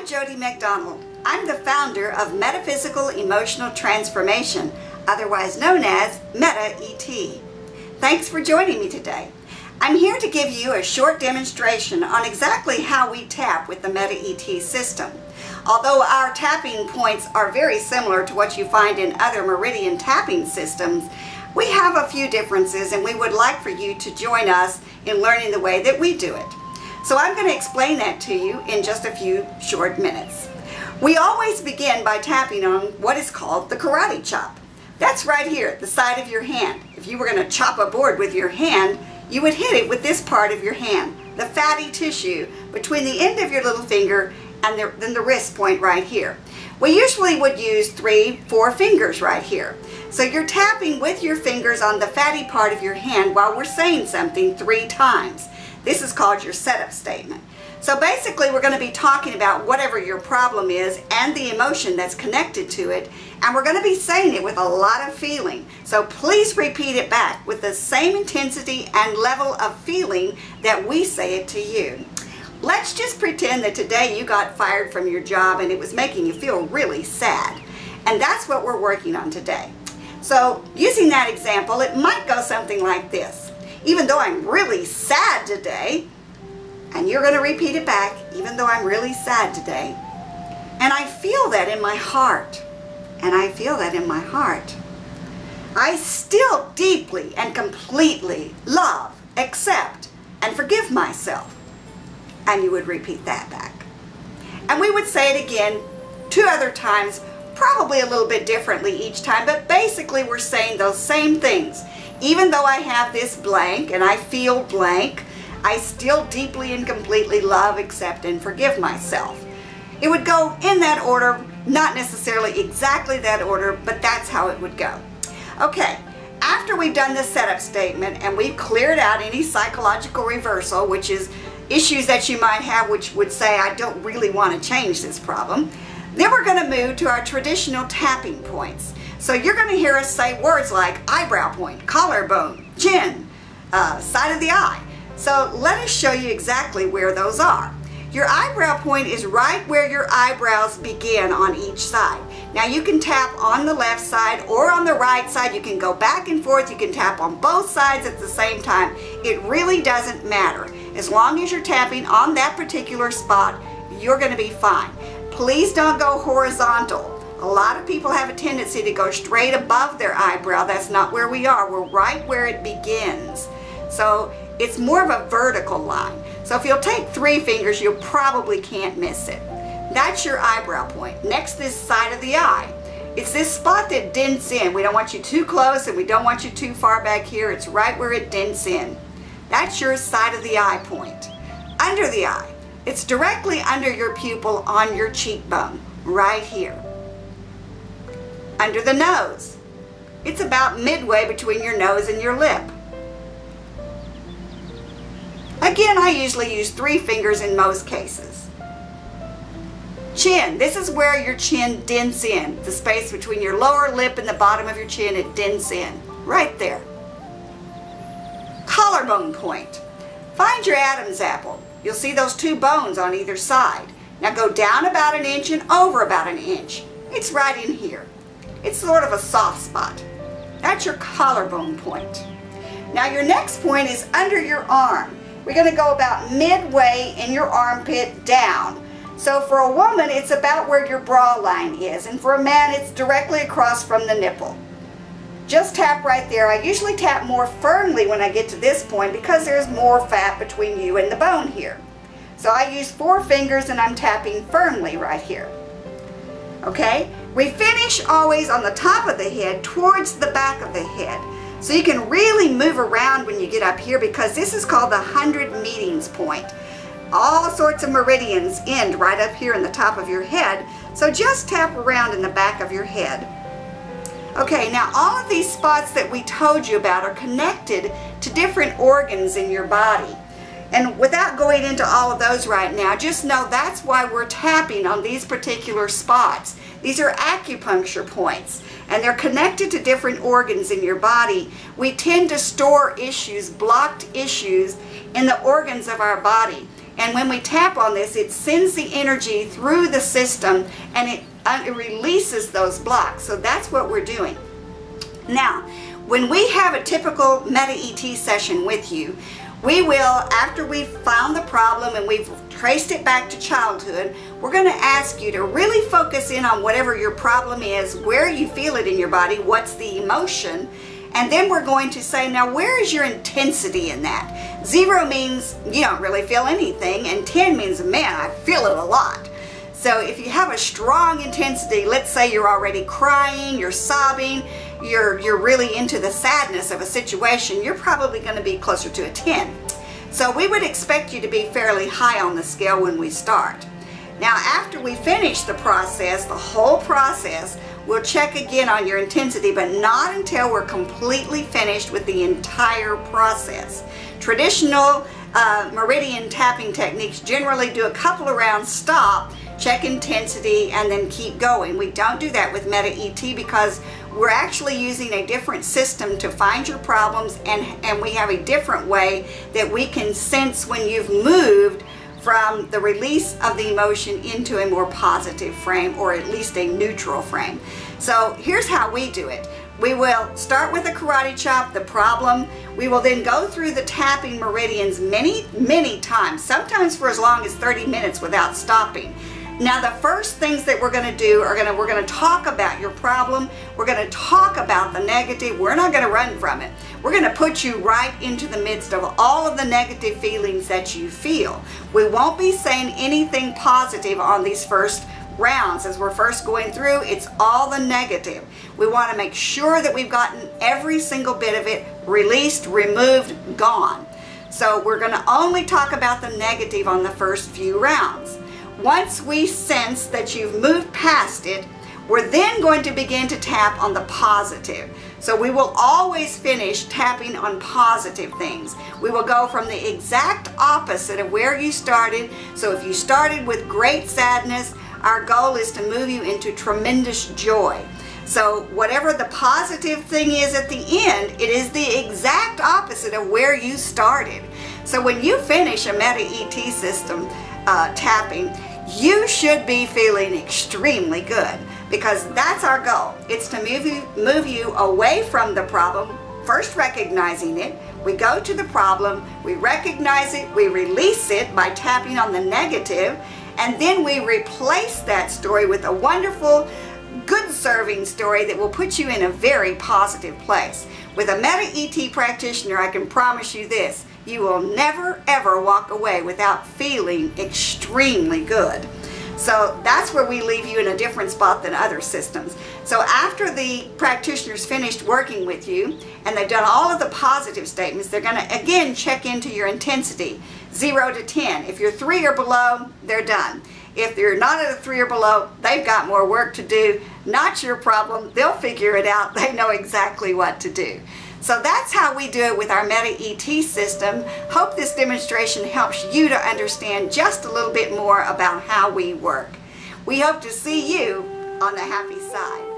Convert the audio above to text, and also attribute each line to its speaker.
Speaker 1: I'm Jodi McDonald. I'm the founder of Metaphysical Emotional Transformation, otherwise known as Meta-ET. Thanks for joining me today. I'm here to give you a short demonstration on exactly how we tap with the Meta-ET system. Although our tapping points are very similar to what you find in other meridian tapping systems, we have a few differences and we would like for you to join us in learning the way that we do it. So I'm going to explain that to you in just a few short minutes. We always begin by tapping on what is called the karate chop. That's right here at the side of your hand. If you were going to chop a board with your hand, you would hit it with this part of your hand, the fatty tissue between the end of your little finger and then the wrist point right here. We usually would use 3-4 fingers right here. So you're tapping with your fingers on the fatty part of your hand while we're saying something 3 times. This is called your setup statement. So basically we're going to be talking about whatever your problem is and the emotion that's connected to it, and we're going to be saying it with a lot of feeling. So please repeat it back with the same intensity and level of feeling that we say it to you. Let's just pretend that today you got fired from your job and it was making you feel really sad. And that's what we're working on today. So using that example, it might go something like this. Even though I'm really sad today, and you're going to repeat it back, even though I'm really sad today, and I feel that in my heart, and I feel that in my heart, I still deeply and completely love, accept, and forgive myself. And you would repeat that back. And we would say it again 2 other times, probably a little bit differently each time, but basically we're saying those same things. Even though I have this blank and I feel blank, I still deeply and completely love, accept, and forgive myself. It would go in that order, not necessarily exactly that order, but that's how it would go. Okay, after we've done this setup statement and we've cleared out any psychological reversal, which is issues that you might have which would say, I don't really want to change this problem, then we're going to move to our traditional tapping points. So you're going to hear us say words like eyebrow point, collarbone, chin, side of the eye. So let us show you exactly where those are. Your eyebrow point is right where your eyebrows begin on each side. Now you can tap on the left side or on the right side. You can go back and forth. You can tap on both sides at the same time. It really doesn't matter. As long as you're tapping on that particular spot, you're going to be fine. Please don't go horizontal. A lot of people have a tendency to go straight above their eyebrow. That's not where we are. We're right where it begins. So it's more of a vertical line. So if you'll take 3 fingers, you probably can't miss it. That's your eyebrow point. Next, this side of the eye. It's this spot that dents in. We don't want you too close and we don't want you too far back here. It's right where it dents in. That's your side of the eye point. Under the eye. It's directly under your pupil on your cheekbone, right here. Under the nose. It's about midway between your nose and your lip. Again, I usually use 3 fingers in most cases. Chin. This is where your chin dents in. The space between your lower lip and the bottom of your chin, it dents in. Right there. Collarbone point. Find your Adam's apple. You'll see those 2 bones on either side. Now go down about 1 inch and over about 1 inch. It's right in here. It's sort of a soft spot. That's your collarbone point. Now your next point is under your arm. We're going to go about midway in your armpit down. So for a woman, it's about where your bra line is, and for a man, it's directly across from the nipple. Just tap right there. I usually tap more firmly when I get to this point because there's more fat between you and the bone here. So I use 4 fingers and I'm tapping firmly right here. Okay? We finish always on the top of the head towards the back of the head. So you can really move around when you get up here because this is called the 100 meetings point. All sorts of meridians end right up here in the top of your head. So just tap around in the back of your head. Okay, now all of these spots that we told you about are connected to different organs in your body. And without going into all of those right now, just know that's why we're tapping on these particular spots. These are acupuncture points, and they're connected to different organs in your body. We tend to store issues, blocked issues, in the organs of our body. And when we tap on this, it sends the energy through the system and it releases those blocks. So that's what we're doing. Now, when we have a typical Meta-ET session with you, we will, after we've found the problem and we've traced it back to childhood, we're going to ask you to really focus in on whatever your problem is, where you feel it in your body, what's the emotion, and then we're going to say, now where is your intensity in that? 0 means you don't really feel anything, and 10 means, man, I feel it a lot. So if you have a strong intensity, let's say you're already crying, you're sobbing, you're really into the sadness of a situation, you're probably going to be closer to a 10. So we would expect you to be fairly high on the scale when we start. Now after we finish the process, the whole process, we'll check again on your intensity, but not until we're completely finished with the entire process. Traditional meridian tapping techniques generally do a couple of rounds, stop, check intensity, and then keep going. We don't do that with Meta-ET because we're actually using a different system to find your problems, and we have a different way that we can sense when you've moved from the release of the emotion into a more positive frame, or at least a neutral frame. So here's how we do it. We will start with a karate chop, the problem. We will then go through the tapping meridians many times, sometimes for as long as 30 minutes without stopping. Now the first things that we're going to do are we're going to talk about your problem. We're going to talk about the negative. We're not going to run from it. We're going to put you right into the midst of all of the negative feelings that you feel. We won't be saying anything positive on these first rounds. As we're first going through, it's all the negative. We want to make sure that we've gotten every single bit of it released, removed, gone. So we're going to only talk about the negative on the first few rounds. Once we sense that you've moved past it, we're then going to begin to tap on the positive. So we will always finish tapping on positive things. We will go from the exact opposite of where you started. So if you started with great sadness, our goal is to move you into tremendous joy. So whatever the positive thing is at the end, it is the exact opposite of where you started. So when you finish a Meta-ET system tapping, you should be feeling extremely good, because that's our goal. It's to move you away from the problem, first recognizing it. We go to the problem, we recognize it, we release it by tapping on the negative, and then we replace that story with a wonderful, good serving story that will put you in a very positive place. With a Meta-ET practitioner, I can promise you this: you will never ever walk away without feeling extremely good. So that's where we leave you in a different spot than other systems. So after the practitioner's finished working with you and they've done all of the positive statements, they're going to again check into your intensity, 0 to 10. If you're 3 or below, they're done. If you're not at a 3 or below, they've got more work to do. Not your problem. They'll figure it out. They know exactly what to do. So that's how we do it with our Meta-ET system. Hope this demonstration helps you to understand just a little bit more about how we work. We hope to see you on the happy side.